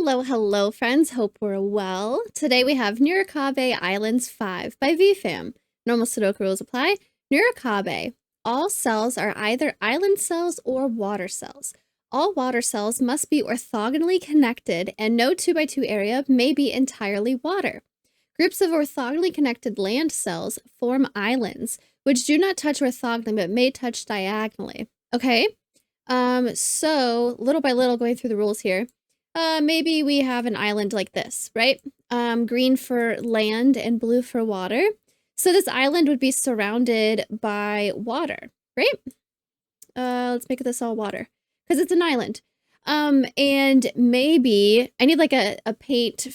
Hello, hello, friends. Hope we're well. Today we have Nurikabe Islands 5 by VPham. Normal Sudoku rules apply. Nurikabe. All cells are either island cells or water cells. All water cells must be orthogonally connected, and no 2x2 area may be entirely water. Groups of orthogonally connected land cells form islands, which do not touch orthogonally but may touch diagonally. Okay? So little by little, going through the rules here. Maybe we have an island like this, right? Green for land and blue for water. So this island would be surrounded by water, right? Let's make this all water because it's an island. And maybe I need like a paint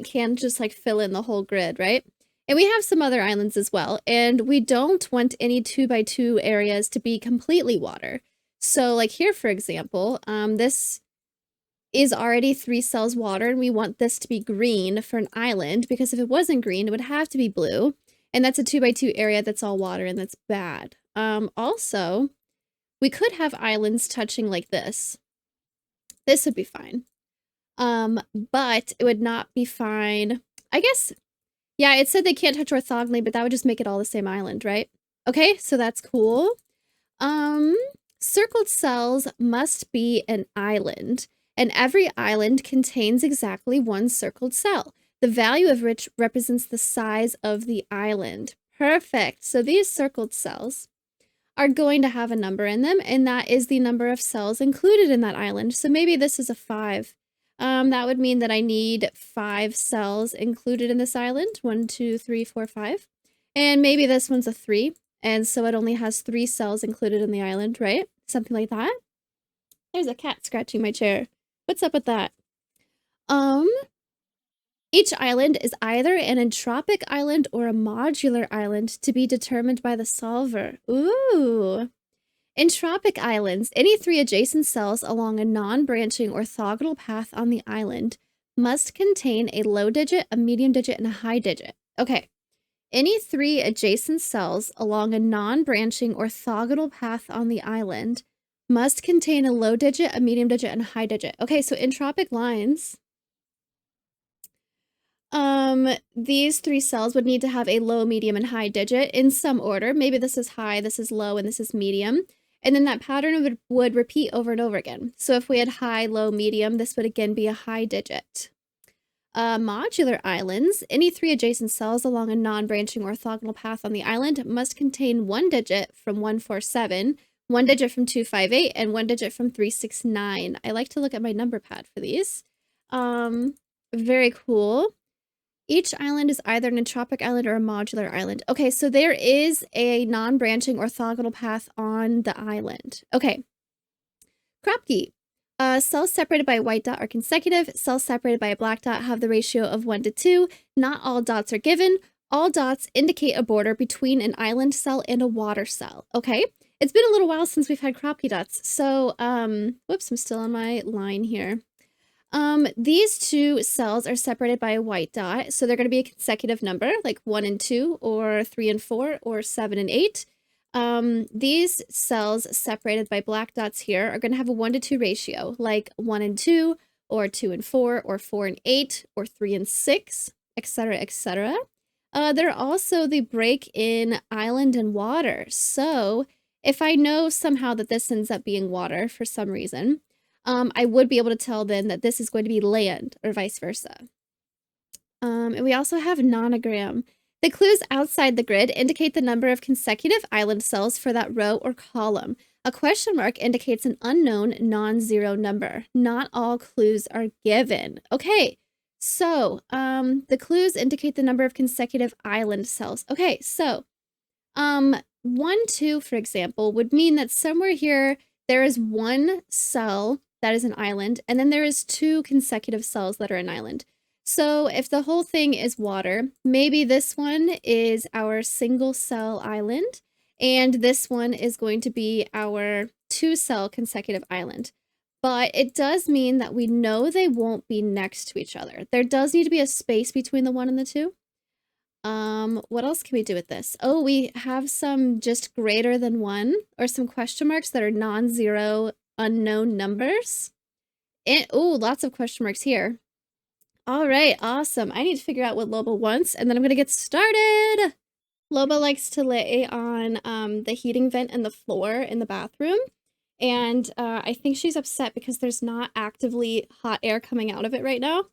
can to just like fill in the whole grid, right? And we have some other islands as well. And we don't want any 2x2 areas to be completely water. So like here, for example, this is already 3 cells water, and we want this to be green for an island, because if it wasn't green, it would have to be blue, and that's a 2x2 area that's all water, and that's bad. Also, we could have islands touching like this. This would be fine. But it would not be fine. I guess, yeah, it said they can't touch orthogonally, but that would just make it all the same island, right? Okay, so that's cool. Circled cells must be an island, and every island contains exactly 1 circled cell, the value of which represents the size of the island. Perfect. So these circled cells are going to have a number in them, and that is the number of cells included in that island. So maybe this is a 5. That would mean that I need 5 cells included in this island. 1, 2, 3, 4, 5. And maybe this one's a 3, and so it only has 3 cells included in the island, right? Something like that. There's a cat scratching my chair. What's up with that? Each island is either an entropic island or a modular island to be determined by the solver. Ooh. Entropic islands, any 3 adjacent cells along a non-branching orthogonal path on the island must contain a low digit, a medium digit, and a high digit. Okay. Any 3 adjacent cells along a non-branching orthogonal path on the island must contain a low digit, a medium digit, and a high digit. Okay, so entropic lines, these 3 cells would need to have a low, medium, and high digit in some order. Maybe this is high, this is low, and this is medium. And then that pattern would repeat over and over again. So if we had high, low, medium, this would again be a high digit. Modular islands, any 3 adjacent cells along a non-branching orthogonal path on the island must contain 1 digit from 147, 1 digit from 258, and 1 digit from 369. I like to look at my number pad for these. Very cool. Each island is either an entropic island or a modular island. Okay, so there is a non-branching orthogonal path on the island. Okay. Kropke. Cells separated by a white dot are consecutive. Cells separated by a black dot have the ratio of 1 to 2. Not all dots are given. All dots indicate a border between an island cell and a water cell. Okay. It's been a little while since we've had Kropke dots. So, whoops, I'm still on my line here. These 2 cells are separated by a white dot, so they're going to be a consecutive number, like 1 and 2, or 3 and 4, or 7 and 8. These cells separated by black dots here are going to have a 1 to 2 ratio, like 1 and 2, or 2 and 4, or 4 and 8, or 3 and 6, etc., etc. They're also the break in island and water. So if I know somehow that this ends up being water for some reason, I would be able to tell then that this is going to be land, or vice versa. And we also have nonogram. The clues outside the grid indicate the number of consecutive island cells for that row or column. A question mark indicates an unknown non-zero number. Not all clues are given. Okay, so the clues indicate the number of consecutive island cells. Okay, so 1, 2, for example, would mean that somewhere here there is 1 cell that is an island, and then there is 2 consecutive cells that are an island. So if the whole thing is water, maybe this one is our single cell island, and this one is going to be our 2 cell consecutive island. But it does mean that we know they won't be next to each other. There does need to be a space between the 1 and the 2. What else can we do with this? Oh, we have some just greater than 1, or some question marks that are non-zero unknown numbers. And oh, lots of question marks here. All right, awesome. I need to figure out what Loba wants, and then I'm gonna get started. Loba likes to lay on the heating vent in the floor in the bathroom. And I think she's upset because there's not actively hot air coming out of it right now.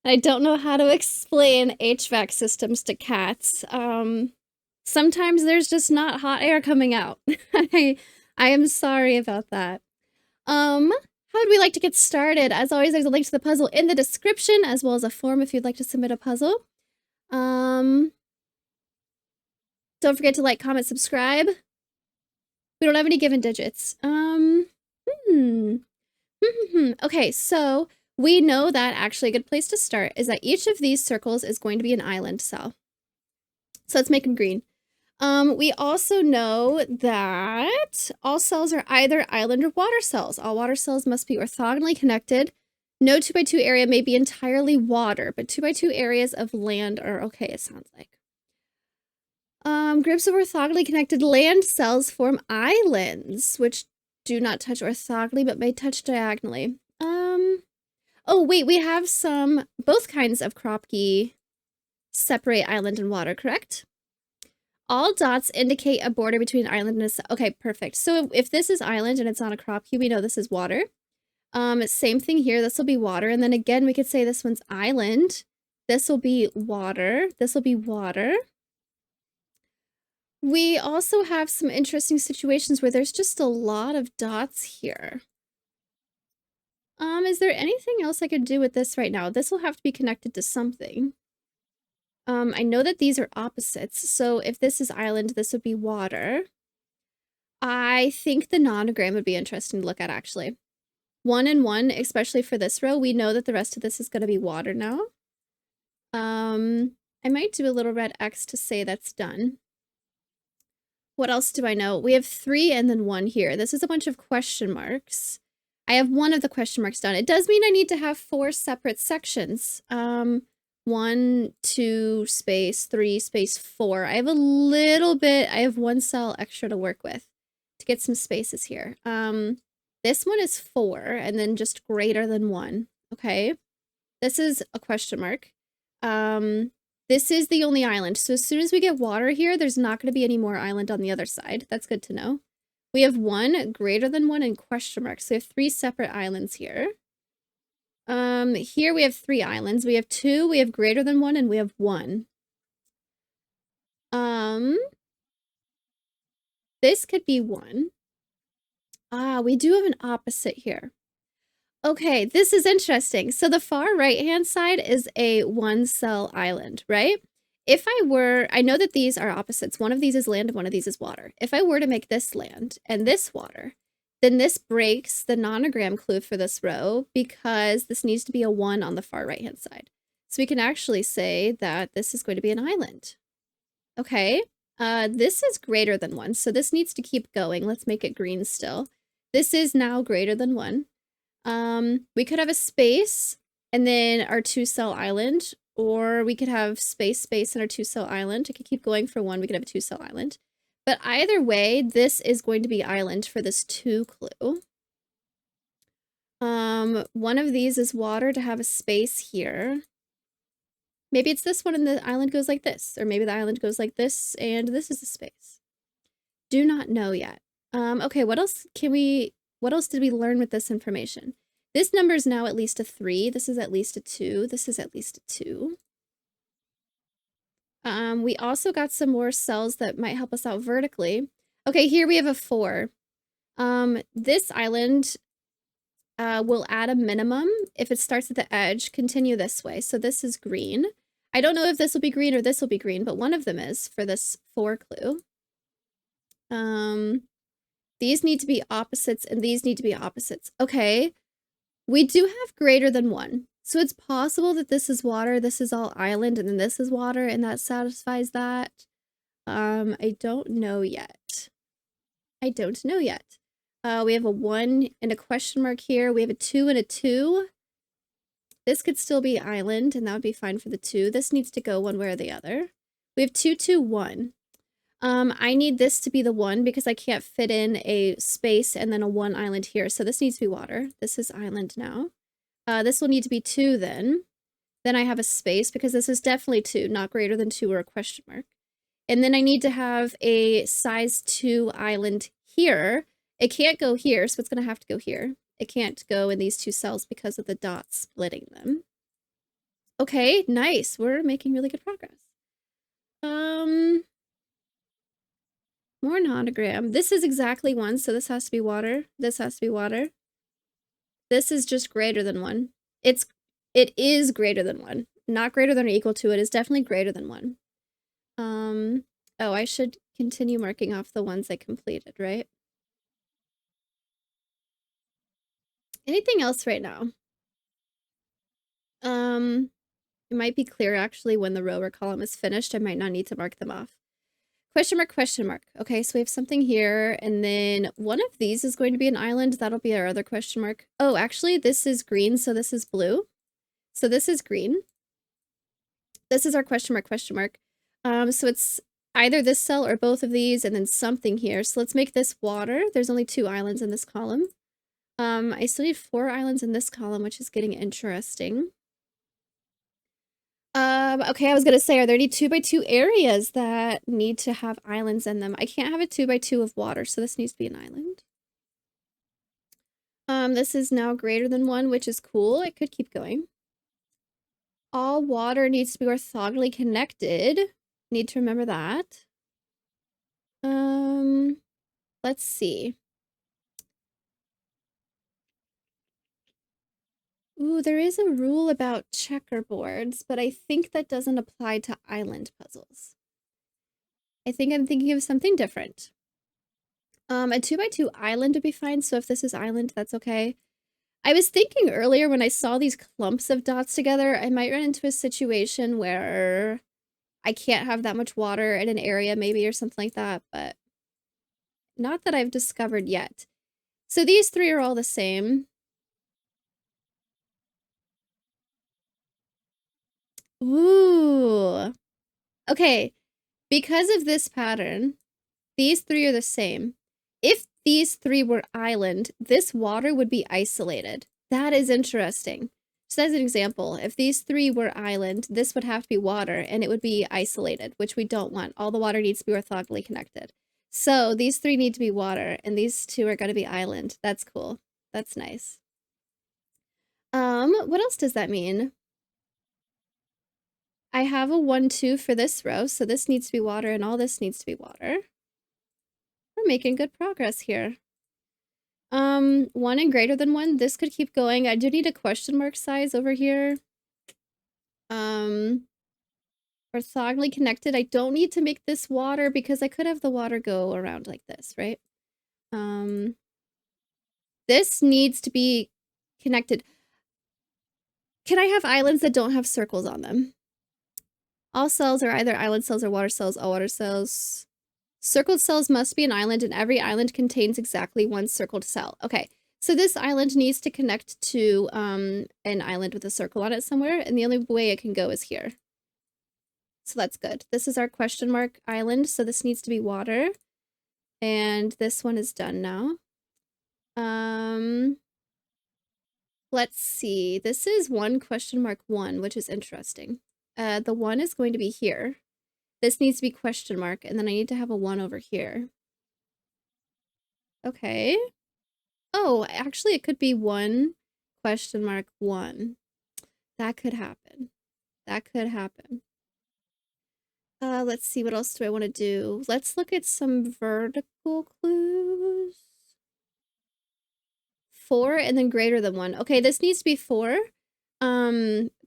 I don't know how to explain HVAC systems to cats. Sometimes there's just not hot air coming out. I am sorry about that. How would we like to get started? As always, there's a link to the puzzle in the description, as well as a form if you'd like to submit a puzzle. Don't forget to like, comment, subscribe. We don't have any given digits. Okay, so we know that actually a good place to start is that each of these circles is going to be an island cell. So let's make them green. We also know that all cells are either island or water cells. All water cells must be orthogonally connected. No 2x2 area may be entirely water, but 2x2 areas of land are okay, it sounds like. Groups of orthogonally connected land cells form islands, which do not touch orthogonally, but may touch diagonally. Oh wait, we have both kinds of Kropke separate island and water, correct? All dots indicate a border between island and okay, perfect. So if this is island and it's on a Kropke, we know this is water. Same thing here, this will be water. And then again, we could say this one's island. This will be water. This will be water. We also have some interesting situations where there's just a lot of dots here. Is there anything else I could do with this right now? This will have to be connected to something. I know that these are opposites, so if this is island, this would be water. I think the nonogram would be interesting to look at, actually. 1 and 1, especially for this row, we know that the rest of this is going to be water now. I might do a little red X to say that's done. What else do I know? We have 3 and then 1 here. This is a bunch of question marks. I have one of the question marks done. It does mean I need to have 4 separate sections. 1, 2, space, 3, space, 4. I have a little bit, I have 1 cell extra to work with to get some spaces here. This one is 4 and then just greater than 1. Okay. This is a question mark. This is the only island. So as soon as we get water here, there's not going to be any more island on the other side. That's good to know. We have 1, greater than 1, and question marks. So we have 3 separate islands here. Here we have 3 islands. We have 2, we have greater than 1, and we have 1. This could be 1. We do have an opposite here. Okay, this is interesting. So the far right-hand side is a 1-cell island, right? If I know that these are opposites. One of these is land and one of these is water. If I were to make this land and this water, then this breaks the nonogram clue for this row because this needs to be a 1 on the far right-hand side. So we can actually say that this is going to be an island. Okay, this is greater than 1, so this needs to keep going. Let's make it green still. This is now greater than 1. We could have a space and then our 2-cell island, or we could have space, space, and our 2-cell island. I could keep going for 1, we could have a 2-cell island. But either way, this is going to be island for this 2 clue. One of these is water to have a space here. Maybe it's this one and the island goes like this, or maybe the island goes like this and this is a space. Do not know yet. Okay, what else did we learn with this information? This number is now at least a 3. This is at least a 2. This is at least a 2. We also got some more cells that might help us out vertically. Okay, here we have a 4. This island will add a minimum if it starts at the edge, continue this way. So this is green. I don't know if this will be green or this will be green, but one of them is for this 4 clue. These need to be opposites and these need to be opposites. Okay, we do have greater than 1. So it's possible that this is water, this is all island, and then this is water, and that satisfies that. I don't know yet. I don't know yet. We have a 1 and a question mark here. We have a 2 and a 2. This could still be island, and that would be fine for the 2. This needs to go one way or the other. We have 2, 2, 1. I need this to be the 1 because I can't fit in a space and then a 1 island here. So this needs to be water. This is island now. This will need to be 2 then. Then I have a space because this is definitely 2, not greater than 2 or a question mark. And then I need to have a size 2 island here. It can't go here, so it's going to have to go here. It can't go in these 2 cells because of the dots splitting them. Okay, nice. We're making really good progress. More nonogram. This is exactly 1, so this has to be water. This has to be water. This is just greater than 1. It is greater than 1. Not greater than or equal to. It is definitely greater than 1. Oh, I should continue marking off the ones I completed, right? Anything else right now? It might be clear actually when the row or column is finished. I might not need to mark them off. Question mark, question mark. Okay, so we have something here, and then one of these is going to be an island. That'll be our other question mark. Oh, actually, this is green, so this is blue. So this is green. This is our question mark, question mark. So it's either this cell or both of these, and then something here. So let's make this water. There's only 2 islands in this column. I still need 4 islands in this column, which is getting interesting. Okay, I was gonna say, are there any 2x2 areas that need to have islands in them? I can't have a 2x2 of water, so this needs to be an island. This is now greater than 1, which is cool. It could keep going. All water needs to be orthogonally connected. Need to remember that. Let's see. Ooh, there is a rule about checkerboards, but I think that doesn't apply to island puzzles. I think I'm thinking of something different. A 2x2 island would be fine, so if this is island, that's okay. I was thinking earlier when I saw these clumps of dots together, I might run into a situation where I can't have that much water in an area maybe or something like that, but not that I've discovered yet. So these 3 are all the same. Ooh. Okay, because of this pattern, these 3 are the same. If these 3 were island, this water would be isolated. That is interesting. So as an example, if these 3 were island, this would have to be water, and it would be isolated, which we don't want. All the water needs to be orthogonally connected. So these 3 need to be water, and these 2 are going to be island. That's cool. That's nice. What else does that mean? I have a 1, 2 for this row, so this needs to be water, and all this needs to be water. We're making good progress here. 1 and greater than 1. This could keep going. I do need a question mark size over here. Orthogonally connected. I don't need to make this water because I could have the water go around like this, right? This needs to be connected. Can I have islands that don't have circles on them? All cells are either island cells or water cells. All water cells. Circled cells must be an island, and every island contains exactly 1 circled cell. Okay, so this island needs to connect to an island with a circle on it somewhere, and the only way it can go is here. So that's good. This is our question mark island, so this needs to be water. And this one is done now. Let's see. This is 1 question mark 1, which is interesting. The 1 is going to be here. This needs to be question mark, and then I need to have a 1 over here. Okay. Oh, actually, it could be 1 question mark 1. That could happen. That could happen. Let's see, what else do I want to do? Let's look at some vertical clues. 4 and then greater than 1. Okay, this needs to be 4.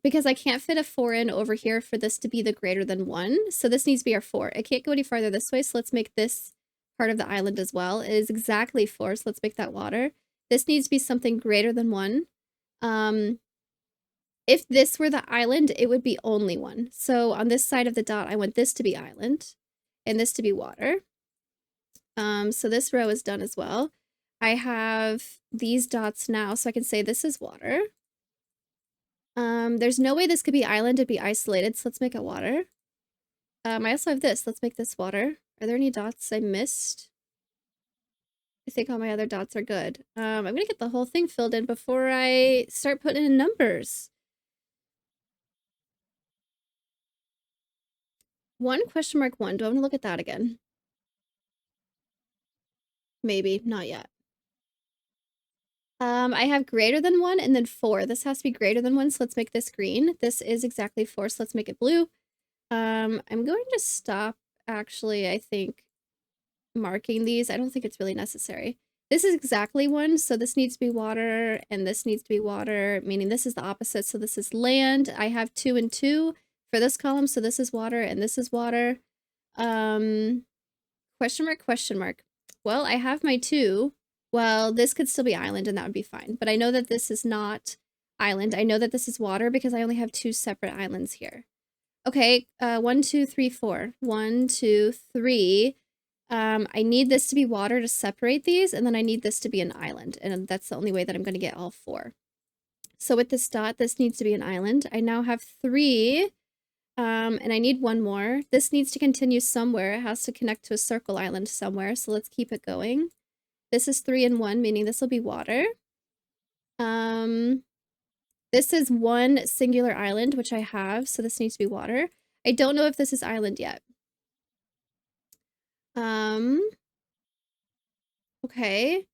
Because I can't fit a 4 in over here for this to be the greater than 1. So this needs to be our 4. It can't go any farther this way, so let's make this part of the island as well. It is exactly 4, so let's make that water. This needs to be something greater than 1. If this were the island, it would be only 1. So on this side of the dot, I want this to be island and this to be water. So this row is done as well. I have these dots now, so I can say this is water. There's no way this could be island, it'd be isolated, so let's make it water. I also have this. Let's make this water. Are there any dots I missed? I think all my other dots are good. I'm gonna get the whole thing filled in before I start putting in numbers. 1 question mark 1. Do I want to look at that again? Maybe, not yet. I have greater than 1 and then 4. This has to be greater than 1, so let's make this green. This is exactly 4, so let's make it blue. I'm going to stop, actually, I think, marking these. I don't think it's really necessary. This is exactly 1, so this needs to be water, and this needs to be water, meaning this is the opposite, so this is land. I have 2 and 2 for this column, so this is water, and this is water. Question mark, question mark. Well, I have my 2. Well, this could still be island, and that would be fine. But I know that this is not island. I know that this is water because I only have 2 separate islands here. Okay, 1, 2, 3, 4. 1, 2, 3. I need this to be water to separate these, and then I need this to be an island, and that's the only way that I'm going to get all 4. So with this dot, this needs to be an island. I now have 3. And I need 1 more. This needs to continue somewhere. It has to connect to a circle island somewhere, so let's keep it going. This is 3 and 1, meaning this will be water. This is 1 singular island, which I have, so this needs to be water. I don't know if this is island yet. Okay.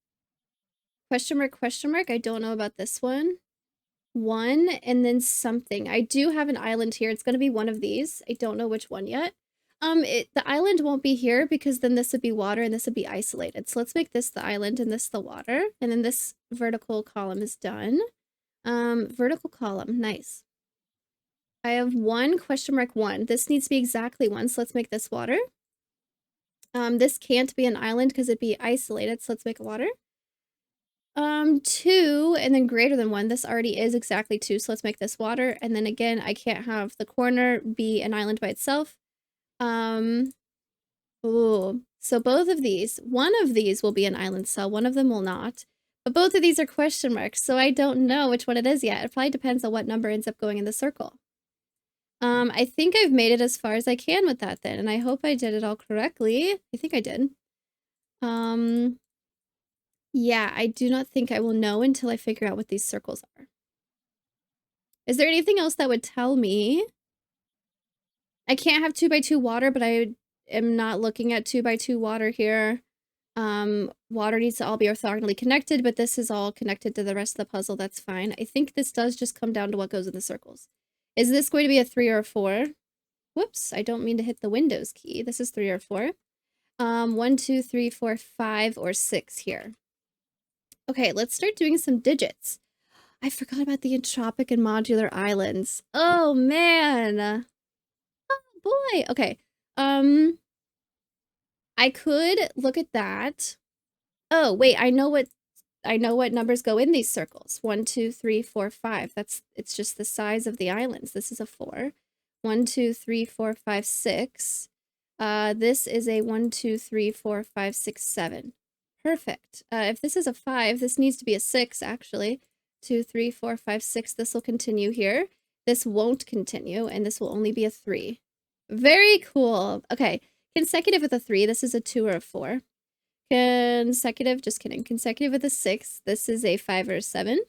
Question mark, I don't know about this one. 1 and then something. I do have an island here. It's going to be one of these. I don't know which one yet. The island won't be here because then this would be water and this would be isolated. So let's make this the island and this the water. And then this vertical column is done. Vertical column, nice. I have 1 question mark 1. This needs to be exactly 1, so let's make this water. This can't be an island because it'd be isolated, so let's make it water. 2 and then greater than 1. This already is exactly 2, so let's make this water. And then again, I can't have the corner be an island by itself. Ooh. So both of these, one of these will be an island cell, one of them will not. But both of these are question marks, so I don't know which one it is yet. It probably depends on what number ends up going in the circle. I think I've made it as far as I can with that then, and I hope I did it all correctly. I think I did. Yeah, I do not think I will know until I figure out what these circles are. Is there anything else that would tell me? I can't have 2 by 2 water, but I am not looking at 2 by 2 water here. Water needs to all be orthogonally connected, but this is all connected to the rest of the puzzle. That's fine. I think this does just come down to what goes in the circles. Is this going to be a 3 or a 4? Whoops, I don't mean to hit the Windows key. This is 3 or 4. 1, 2, 3, 4, 5, or 6 here. Okay, let's start doing some digits. I forgot about the entropic and modular islands. Oh, man. Oh, boy. Okay. I could look at that. Oh, wait, I know what numbers go in these circles. 1, 2, 3, 4, 5. It's just the size of the islands. This is a 4. 1, 2, 3, 4, 5, 6. This is a 1, 2, 3, 4, 5, 6, 7. Perfect. If this is a 5, this needs to be a 6, actually. 2, 3, 4, 5, 6. This will continue here. This won't continue, and this will only be a 3. Very cool. Okay, consecutive with a 3. This is a 2 or a 4. Consecutive, just kidding. Consecutive with a 6. This is a 5 or a 7.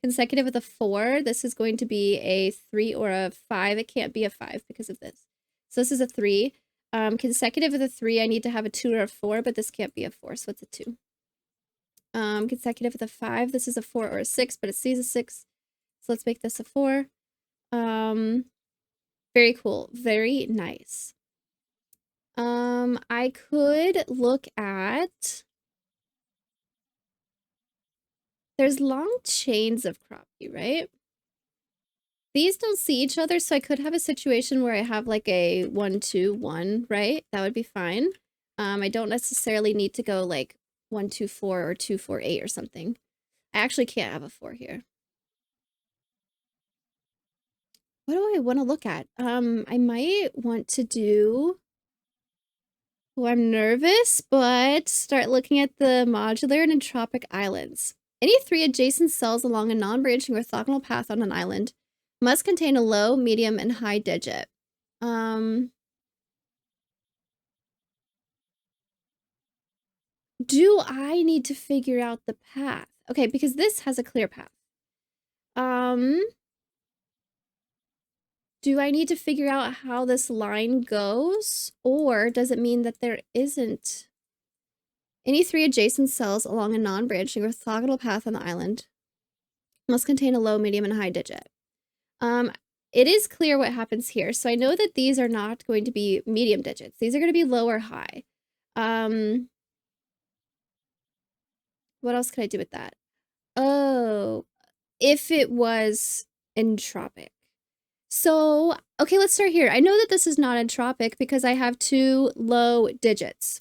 Consecutive with a 4. This is going to be a 3 or a 5. It can't be a 5 because of this. So this is a 3. Consecutive with a 3, I need to have a 2 or a 4, but this can't be a 4, so it's a 2. Consecutive with a 5, this is a 4 or a 6, but it sees a 6. So let's make this a 4. Very cool. Very nice. I could look at... There's long chains of crappie, right? These don't see each other, so I could have a situation where I have like a 1, 2, 1, right? That would be fine. I don't necessarily need to go like 1, 2, 4 or 2, 4, 8 or something. I actually can't have a 4 here. What do I want to look at? I might want to do... Oh, I'm nervous, but start looking at the modular and entropic islands. Any 3 adjacent cells along a non-branching orthogonal path on an island must contain a low, medium, and high digit. Do I need to figure out the path? Okay, because this has a clear path. Do I need to figure out how this line goes? Or does it mean that there isn't? Any 3 adjacent cells along a non-branching orthogonal path on the island must contain a low, medium, and high digit. It is clear what happens here. So I know that these are not going to be medium digits. These are going to be low or high. What else could I do with that? Oh, if it was entropic. So, okay, let's start here. I know that this is not entropic because I have 2 low digits,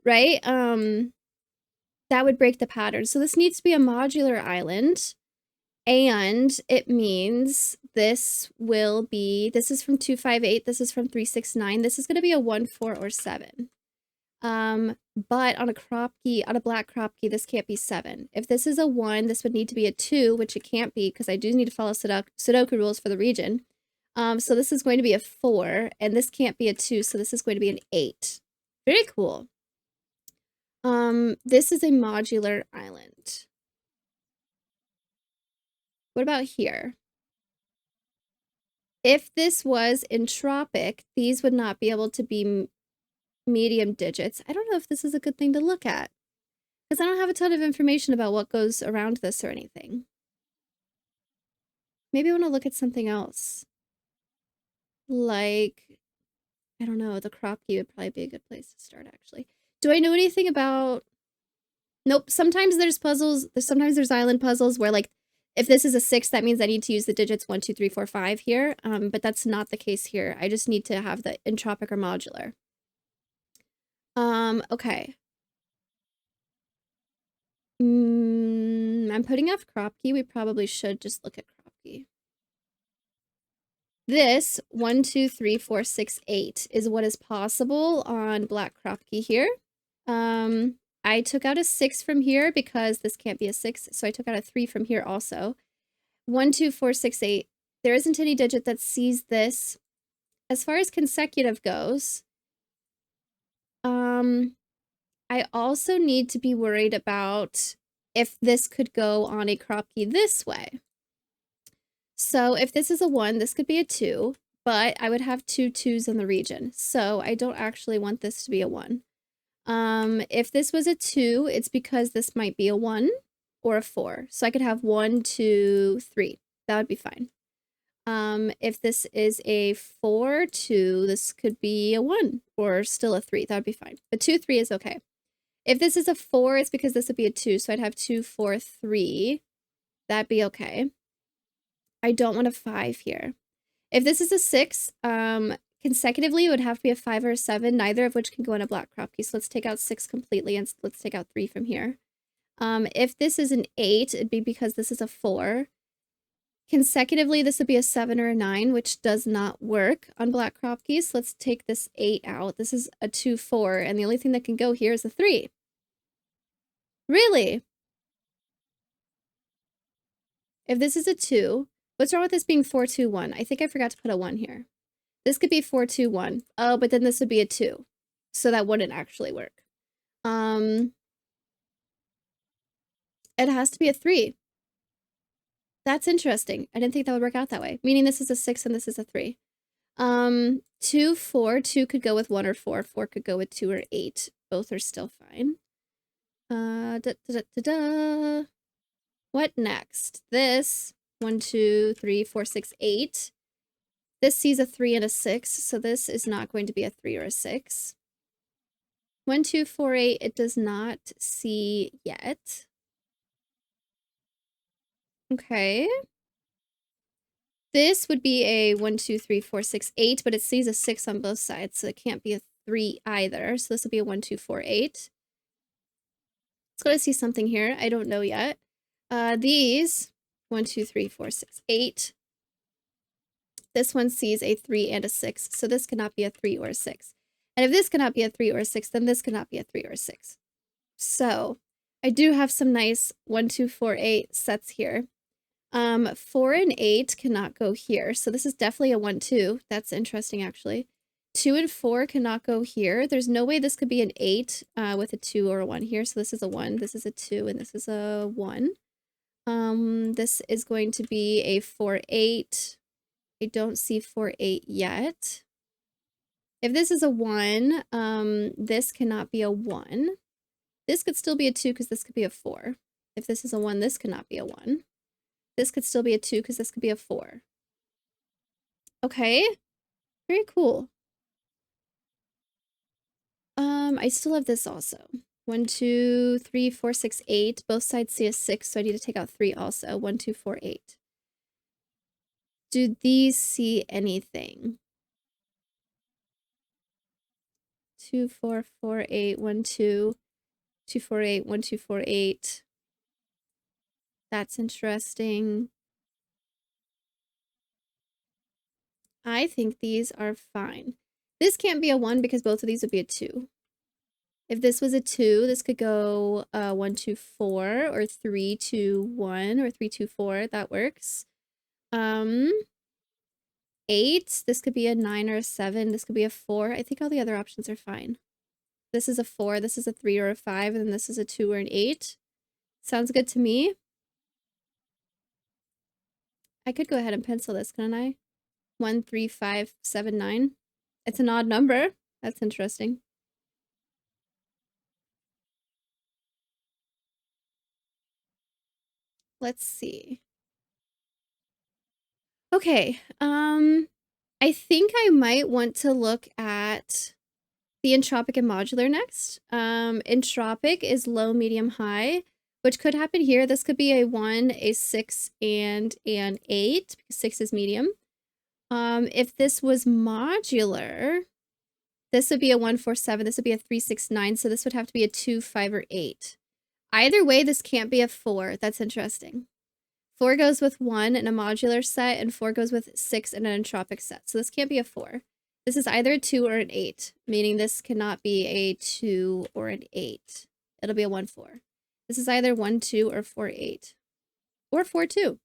right? That would break the pattern. So this needs to be a modular island. And it means this will be, this is from 258, this is from 369, this is going to be a 1, 4, or 7. But on a crop key, on a black crop key, this can't be 7. If this is a 1, this would need to be a 2, which it can't be because I do need to follow Sudoku rules for the region. So this is going to be a 4, and this can't be a 2, so this is going to be an 8. Very cool. This is a modular island. What about here? If this was entropic, these would not be able to be medium digits. I don't know if this is a good thing to look at because I don't have a ton of information about what goes around this or anything. Maybe I want to look at something else. Like, I don't know, the crop key would probably be a good place to start, actually. Do I know anything about... Nope, sometimes there's puzzles, sometimes there's island puzzles where, like, if this is a 6, that means I need to use the digits 1, 2, 3, 4, 5 here, but that's not the case here. I just need to have the entropic or modular. Okay. I'm putting off crop key. We probably should just look at crop key. This 1, 2, 3, 4, 6, 8 is what is possible on black crop key here. I took out a 6 from here because this can't be a 6, so I took out a 3 from here also. 1, 2, 4, 6, 8. There isn't any digit that sees this. As far as consecutive goes, I also need to be worried about if this could go on a crop key this way. So if this is a 1, this could be a 2, but I would have 2 2s in the region. So I don't actually want this to be a 1. If this was a 2, it's because this might be a 1 or a 4. So I could have 1, 2, 3. That would be fine. If this is a 4, 2, this could be a 1 or still a 3. That would be fine. But 2, 3 is okay. If this is a 4, it's because this would be a 2. So I'd have 2, 4, 3. That'd be okay. I don't want a 5 here. If this is a 6, consecutively, it would have to be a 5 or a 7, neither of which can go in a black crop key. So let's take out 6 completely, and let's take out 3 from here. If this is an 8, it'd be because this is a 4. Consecutively, this would be a 7 or a 9, which does not work on black crop keys. So let's take this 8 out. This is a 2, 4, and the only thing that can go here is a 3. Really? If this is a 2, what's wrong with this being 4, 2, 1? I think I forgot to put a 1 here. This could be 4, 2, 1. Oh, but then this would be a 2. So that wouldn't actually work. It has to be a 3. That's interesting. I didn't think that would work out that way. Meaning this is a 6 and this is a 3. 2, 4. 2 could go with 1 or 4. 4 could go with 2 or 8. Both are still fine. What next? This 1, 2, 3, 4, 6, 8. This sees a 3 and a 6, so this is not going to be a 3 or a 6. 1, 2, 4, 8, it does not see yet. Okay. This would be a 1, 2, 3, 4, 6, 8, but it sees a 6 on both sides, so it can't be a 3 either. So this would be a 1, 2, 4, 8. Let's go to see something here. I don't know yet. These 1, 2, 3, 4, 6, 8. This one sees a 3 and a 6, so this cannot be a 3 or a 6. And if this cannot be a 3 or a 6, then this cannot be a 3 or a 6. So I do have some nice 1, 2, 4, 8 sets here. 4 and 8 cannot go here, so this is definitely a 1, 2. That's interesting, actually. 2 and 4 cannot go here. There's no way this could be an 8 with a 2 or a 1 here, so this is a 1, this is a 2, and this is a 1. This is going to be a 4, 8, I don't see 4, 8 yet. If this is a 1, this cannot be a 1. This could still be a 2 because this could be a 4. If this is a 1, this cannot be a 1. This could still be a 2 because this could be a 4. Okay, very cool. I still have this also. 1, 2, 3, 4, 6, 8. Both sides see a 6, so I need to take out 3 also. 1, 2, 4, 8. Do these see anything? 2, 4, 4, 8, 1, 2, 2, 4, 8, 1, 2, 4, 8. That's interesting. I think these are fine. This can't be a 1 because both of these would be a 2. If this was a 2, this could go 1, 2, 4, or 3, 2, 1, or 3, 2, 4. That works. 8, this could be a 9 or a 7. This could be a 4. I think all the other options are fine. This is a 4, this is a 3 or a 5, and then this is a 2 or an 8. Sounds good to me. I could go ahead and pencil this, couldn't I? 1, 3, 5, 7, 9. It's an odd number. That's interesting. Let's see. Okay, I think I might want to look at the entropic and modular next. Entropic is low, medium, high, which could happen here. This could be a 1, a 6, and an 8, because 6 is medium. If this was modular, this would be a 1, 4, 7. This would be a 3, 6, 9. So this would have to be a 2, 5, or 8. Either way, this can't be a 4. That's interesting. 4 goes with 1 in a modular set, and 4 goes with 6 in an entropic set. So this can't be a 4. This is either a 2 or an 8, meaning this cannot be a 2 or an 8. It'll be a 1, 4. This is either 1, 2, or 4, 8. Or 4, 2.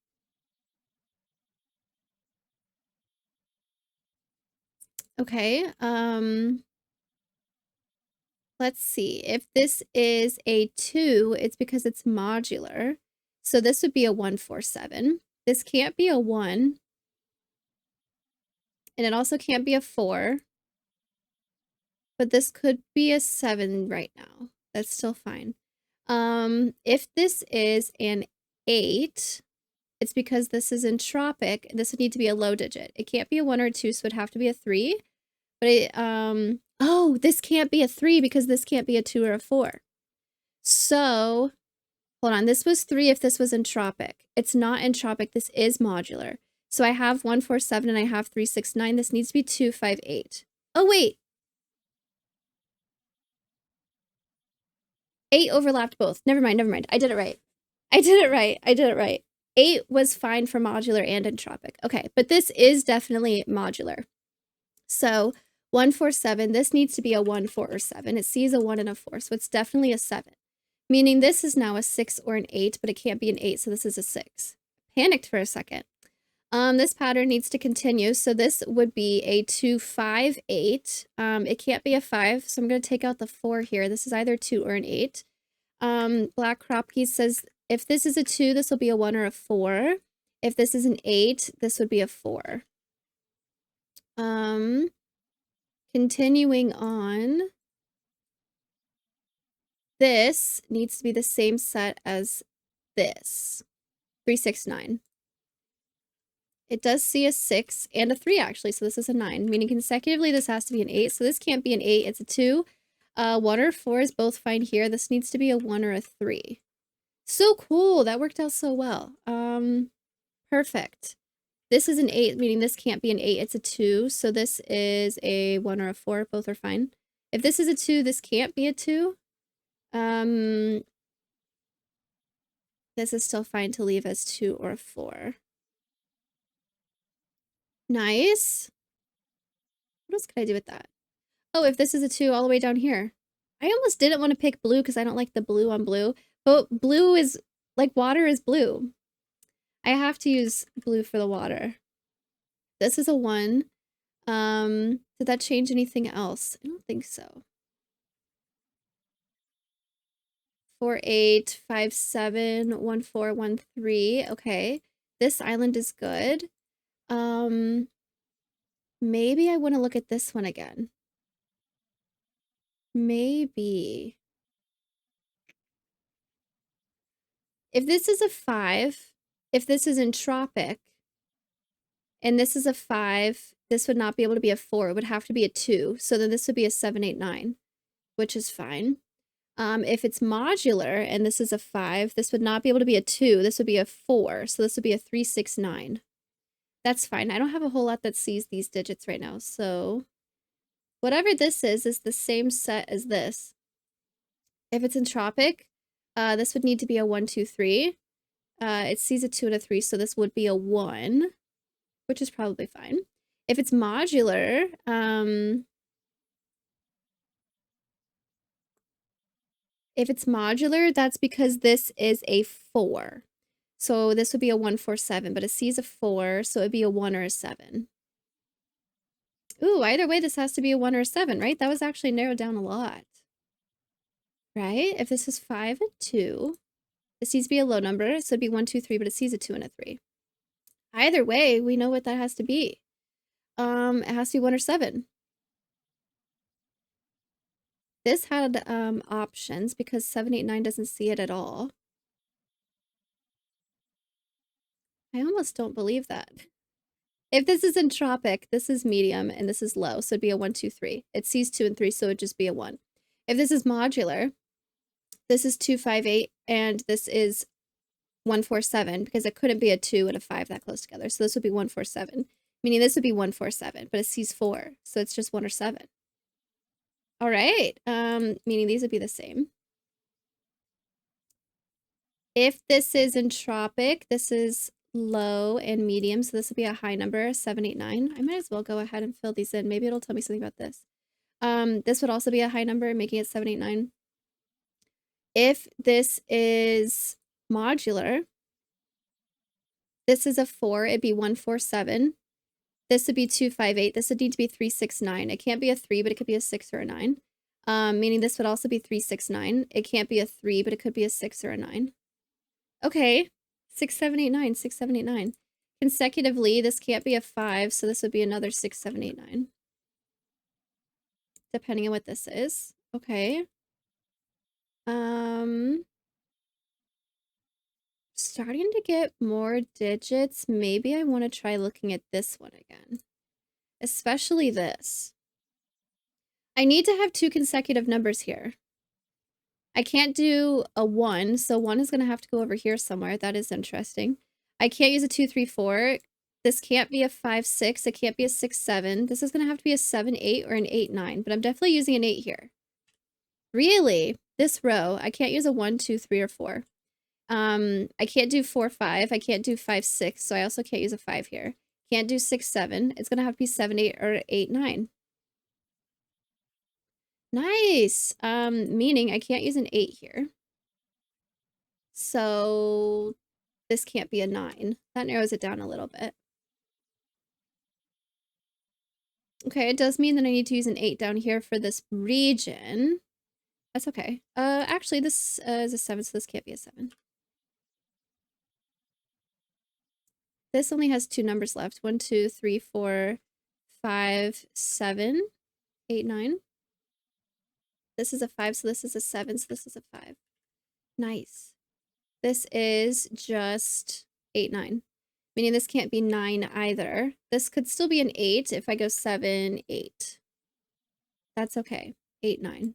Okay, let's see. If this is a 2, it's because it's modular. So this would be a 1, 4, 7. This can't be a 1. And it also can't be a 4. But this could be a 7 right now. That's still fine. If this is an 8, it's because this is entropic. This would need to be a low digit. It can't be a 1 or a 2, so it'd have to be a 3. But it, oh, this can't be a 3 because this can't be a 2 or a 4. So, hold on. This was 3 if this was entropic. It's not entropic. This is modular. So I have 1, 4, 7, and I have 3, 6, 9. This needs to be 2, 5, 8. Oh, wait. 8 overlapped both. Never mind, never mind. I did it right. I did it right. 8 was fine for modular and entropic. Okay, but this is definitely modular. So 1, 4, 7, this needs to be a 1, 4, or 7. It sees a 1 and a 4, so it's definitely a 7. Meaning this is now a 6 or an 8, but it can't be an 8, so this is a 6. Panicked for a second. This pattern needs to continue, so this would be a 2, 5, 8. It can't be a 5, so I'm going to take out the 4 here. This is either 2 or an 8. Black Kropke says, if this is a 2, this will be a 1 or a 4. If this is an 8, this would be a 4. Continuing on. This needs to be the same set as this. 3, 6, 9. It does see a 6 and a 3, actually, so this is a 9. Meaning consecutively, this has to be an 8. So this can't be an 8, it's a 2. 1 or 4 is both fine here. This needs to be a 1 or a 3. So cool. That worked out so well. Perfect. This is an 8, meaning this can't be an 8. It's a 2. So this is a 1 or a 4. Both are fine. If this is a 2, this can't be a 2. This is still fine to leave as 2 or 4. Nice. What else could I do with that? Oh, if this is a 2 all the way down here. I almost didn't want to pick blue because I don't like the blue on blue. But blue is, like, water is blue. I have to use blue for the water. This is a 1. Did that change anything else? I don't think so. 4, 8, 5, 7, 1, 4, 1, 3. Okay. This island is good. Maybe I want to look at this one again. Maybe. If this is a 5, if this is entropic, and this is a 5, this would not be able to be a 4. It would have to be a 2. So then this would be a 7, 8, 9, which is fine. If it's modular and this is a 5, this would not be able to be a 2. This would be a 4. So this would be a 3, 6, 9. That's fine. I don't have a whole lot that sees these digits right now. So whatever this is the same set as this. If it's entropic, this would need to be a 1, 2, 3. It sees a 2 and a 3, so this would be a 1, which is probably fine. If it's modular, that's because this is a 4. So this would be a 1, 4, 7, but it sees a 4, so it'd be a 1 or a 7. Ooh, either way, this has to be a 1 or a 7, right? That was actually narrowed down a lot. Right? If this is 5 and 2, it sees to be a low number, so it'd be 1, 2, 3, but it sees a 2 and a 3. Either way, we know what that has to be. It has to be 1 or 7. This had options because 7, 8, 9 doesn't see it at all. I almost don't believe that. If this is entropic, this is medium, and this is low, so it'd be a 1, 2, 3. It sees 2 and 3, so it'd just be a 1. If this is modular, this is 2, 5, 8, and this is 1, 4, 7, because it couldn't be a 2 and a 5 that close together. So this would be 1, 4, 7, meaning this would be 1, 4, 7, but it sees 4, so it's just 1 or 7. All right, meaning these would be the same. If this is entropic, this is low and medium, so this would be a high number, 7, 8, 9. I might as well go ahead and fill these in. Maybe it'll tell me something about this. This would also be a high number, making it 7, 8, 9. If this is modular, this is a 4, it'd be 1, 4, 7. This would be 2, 5, 8. This would need to be 3, 6, 9. It can't be a 3, but it could be a 6 or a 9. Meaning this would also be 3, 6, 9. It can't be a 3, but it could be a 6 or a 9. Okay, 6, 7, 8, 9, 6, 7, 8, 9. Consecutively, this can't be a 5, so this would be another 6, 7, 8, 9. Depending on what this is. Okay. Starting to get more digits. Maybe I want to try looking at this one again. Especially this. I need to have 2 consecutive numbers here. I can't do a 1, so 1 is going to have to go over here somewhere. That is interesting. I can't use a 2, 3, 4. This can't be a 5, 6. It can't be a 6, 7. This is going to have to be a 7, 8 or an 8, 9, but I'm definitely using an 8 here. Really? This row, I can't use a 1, 2, 3, or 4. I can't do 4, 5. I can't do 5, 6, so I also can't use a 5 here. Can't do 6, 7. It's going to have to be 7, 8, or 8, 9. Nice. Meaning I can't use an 8 here. So this can't be a 9. That narrows it down a little bit. Okay, it does mean that I need to use an 8 down here for this region. That's okay. Actually, this is a 7, so this can't be a 7. This only has 2 numbers left. 1, 2, 3, 4, 5, 7, 8, 9. This is a 5, so this is a 7, so this is a 5. Nice. This is just 8, 9. Meaning this can't be 9 either. This could still be an 8 if I go 7, 8. That's okay. 8, 9.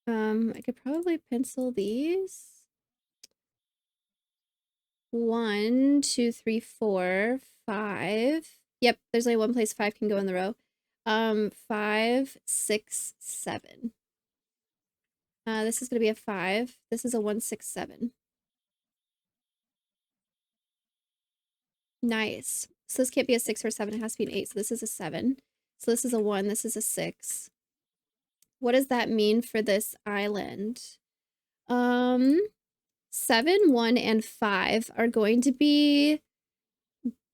I could probably pencil these. 1, 2, 3, 4, 5. Yep, there's only one place 5 can go in the row. 5, 6, 7. This is going to be a 5. This is a 1, 6, 7. Nice. So this can't be a 6 or a 7. It has to be an 8. So this is a 7. So this is a 1. This is a 6. What does that mean for this island? 7, 1, and 5 are going to be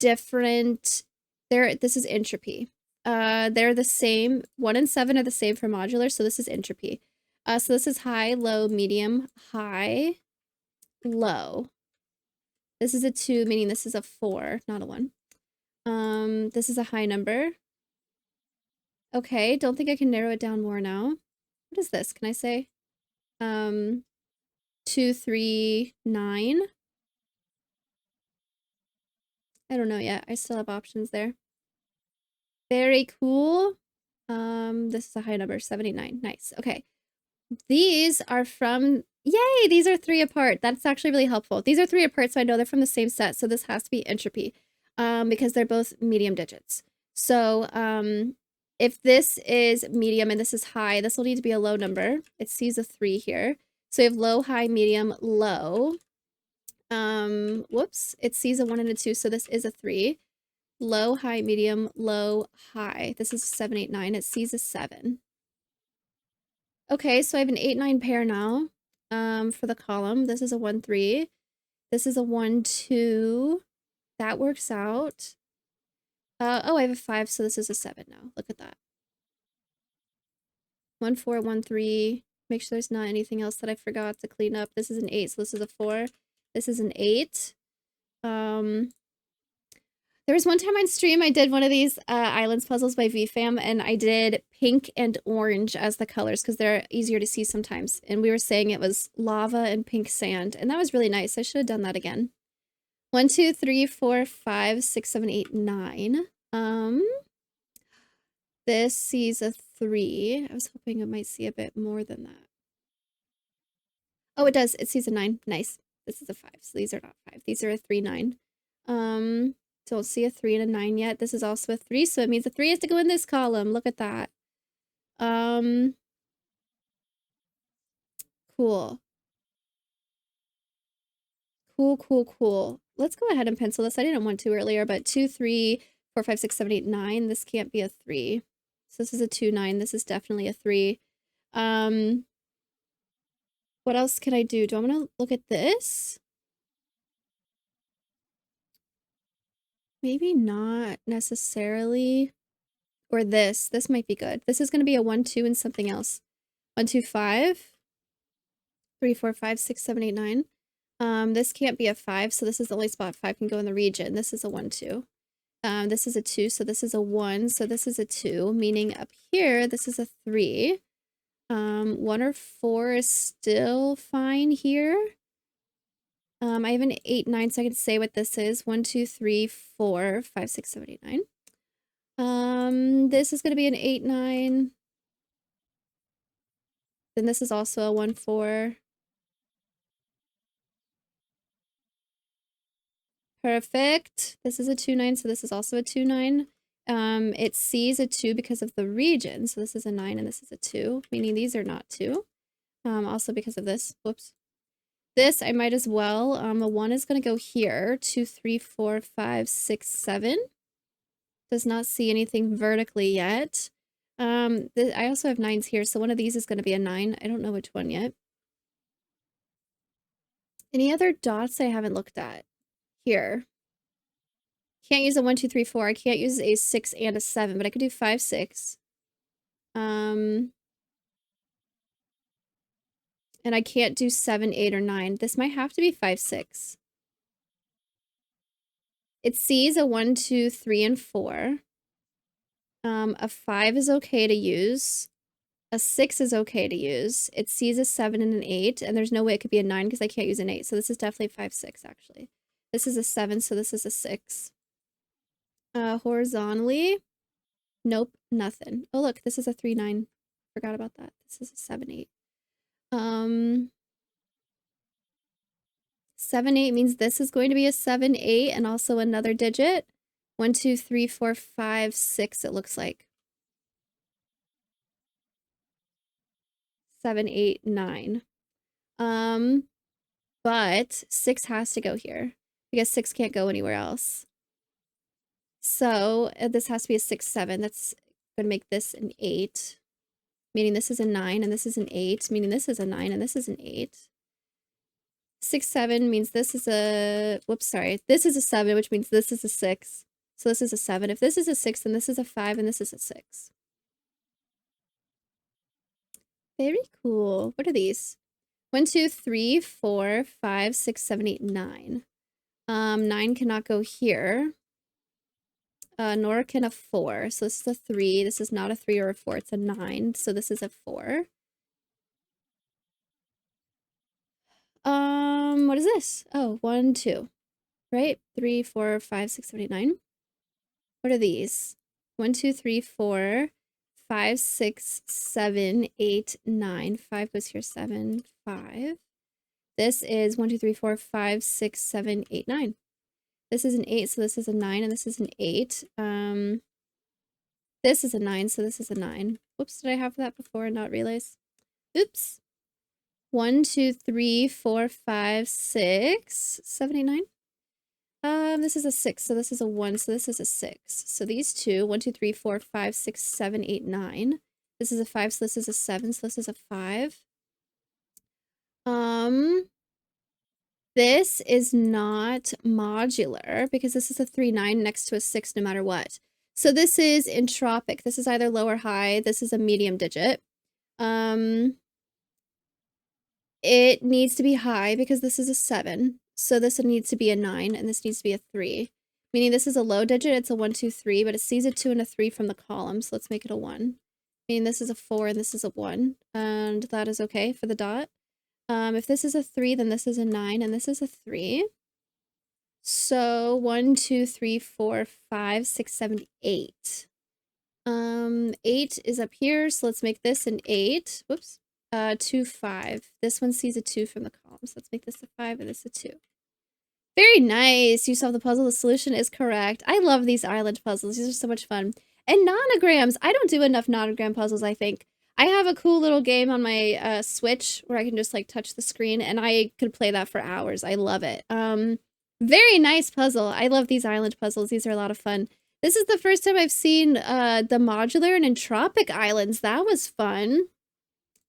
different. This is entropy. They're the same. 1 and 7 are the same for modular, so this is entropy. So this is high, low, medium, high, low. This is a 2, meaning this is a 4, not a 1. This is a high number. Okay, don't think I can narrow it down more now. What is this? Can I say? 2, 3, 9. I don't know yet. I still have options there. Very cool. This is a high number, 79. Nice. Okay. These are from, yay, these are 3 apart. That's actually really helpful. These are 3 apart, so I know they're from the same set. So this has to be entropy, because they're both medium digits. So, if this is medium and this is high, this will need to be a low number. It sees a 3 here. So you have low, high, medium, low. Whoops, it sees a 1 and a 2, so this is a 3. Low, high, medium, low, high. This is a 7, 8, 9. It sees a 7. Okay, so I have an 8, 9 pair now. For the column. This is a 1, 3. This is a 1, 2. That works out. Oh, I have a 5, so this is a 7 now. Look at that. 1, 4, 1, 3. Make sure there's not anything else that I forgot to clean up. This is an 8, so this is a 4. This is an 8. There was one time on stream I did one of these islands puzzles by VPham, and I did pink and orange as the colors because they're easier to see sometimes. And we were saying it was lava and pink sand, and that was really nice. I should have done that again. 1, 2, 3, 4, 5, 6, 7, 8, 9. This sees a 3. I was hoping it might see a bit more than that. Oh, it does. It sees a 9. Nice. This is a 5, so these are not 5. These are a 3, 9. Don't see a 3 and a 9 yet. This is also a 3, so it means a 3 has to go in this column. Look at that. Cool. Cool. Let's go ahead and pencil this. I didn't want to earlier, but 2, 3, 4, 5, 6, 7, 8, 9. This can't be a 3. So this is a 2, 9. This is definitely a 3. What else can I do? Do I want to look at this? Maybe not necessarily. Or this. This might be good. This is going to be a 1, 2 and something else. 1, 2, 5. 3, 4, 5, 6, 7, 8, 9. This can't be a 5, so this is the only spot 5 can go in the region. This is a 1, 2. This is a 2, so this is a 1, so this is a 2, meaning up here, this is a 3. 1 or 4 is still fine here. I have an 8, 9, so I can say what this is. 1, 2, 3, 4, 5, 6, 7, 8, 9. This is going to be an 8, 9. Then this is also a 1, 4. Perfect. This is a 2, 9, so this is also a 2, 9. It sees a 2 because of the region, so this is a 9 and this is a 2, meaning these are not 2. Also because of this. Whoops. This, I might as well. The 1 is going to go here. 2, 3, 4, 5, 6, 7. Does not see anything vertically yet. I also have 9s here, so one of these is going to be a 9. I don't know which one yet. Any other dots I haven't looked at? Here. Can't use a 1, 2, 3, 4. I can't use a 6 and a 7, but I could do 5, 6. And I can't do 7, 8, or 9. This might have to be 5, 6. It sees a 1, 2, 3, and 4. A 5 is okay to use. A 6 is okay to use. It sees a 7 and an 8, and there's no way it could be a 9 because I can't use an 8. So this is definitely 5, 6, actually. This is a 7, so this is a 6. Horizontally, nope, nothing. Oh, look, this is a 3, 9. Forgot about that. This is a 7, 8. 7, 8 means this is going to be a 7, 8, and also another digit. 1, 2, 3, 4, 5, 6, it looks like. 7, 8, 9. But 6 has to go here because 6 can't go anywhere else. So this has to be a 6, 7. That's going to make this an 8, meaning this is a 9 and this is an 8, meaning this is a 9 and this is an 8. 6, 7 means this is a, whoops, sorry. This is a 7, which means this is a 6. So this is a 7. If this is a 6, then this is a 5 and this is a 6. Very cool. What are these? 1, 2, 3, 4, 5, 6, 7, 8, 9. 9 cannot go here. Norican a 4. So this is a 3. This is not a 3 or a 4. It's a 9. So this is a 4. What is this? Oh, 1, 2. Right? 3, 4, 5, 6, 7, 8, 9. What are these? 1, 2, 3, 4, 5, 6, 7, 8, 9. 5 goes here. 7, 5. This is 1, 2, 3, 4, 5, 6, 7, 8, 9. This is an 8, so this is a 9, and this is an 8. This is a 9, so this is a 9. Whoops, did I have that before and not realize? Oops. 1, 2, 3, 4, 5, 6, 7, 8, 9. This is a 6, so this is a 1, so this is a 6. So these two, 1, 2, 3, 4, 5, 6, 7, 8, 9. This is a 5, so this is a 7, so this is a 5. This is not modular because this is a 3, 9 next to a 6 no matter what. So this is entropic. This is either low or high. This is a medium digit. It needs to be high because this is a 7. So this needs to be a 9 and this needs to be a 3. Meaning this is a low digit. It's a 1, 2, 3, but it sees a 2 and a 3 from the column. So let's make it a 1. Meaning this is a 4 and this is a 1. And that is okay for the dot. If this is a 3, then this is a 9 and this is a 3. So 1, 2, 3, 4, 5, 6, 7, 8. 8 is up here, so let's make this an 8. Whoops. 2, 5. This one sees a 2 from the column, so let's make this a 5 and this a 2. Very nice. You solved the puzzle. The solution is correct. I love these island puzzles. These are so much fun. And nonograms. I don't do enough nonogram puzzles, I think. I have a cool little game on my Switch where I can just like touch the screen and I could play that for hours. I love it. Very nice puzzle. I love these island puzzles. These are a lot of fun. This is the first time I've seen the modular and entropic islands. That was fun.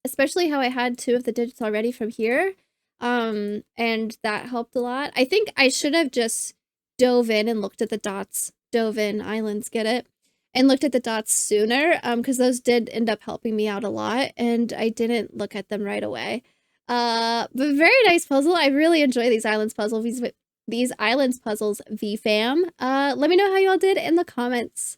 Especially how I had 2 of the digits already from here. And that helped a lot. I think I should have just dove in and looked at the dots. Dove in islands, get it? And looked at the dots sooner, because those did end up helping me out a lot, and I didn't look at them right away. But very nice puzzle. I really enjoy these islands puzzles. These islands puzzles, VPham. Let me know how you all did in the comments.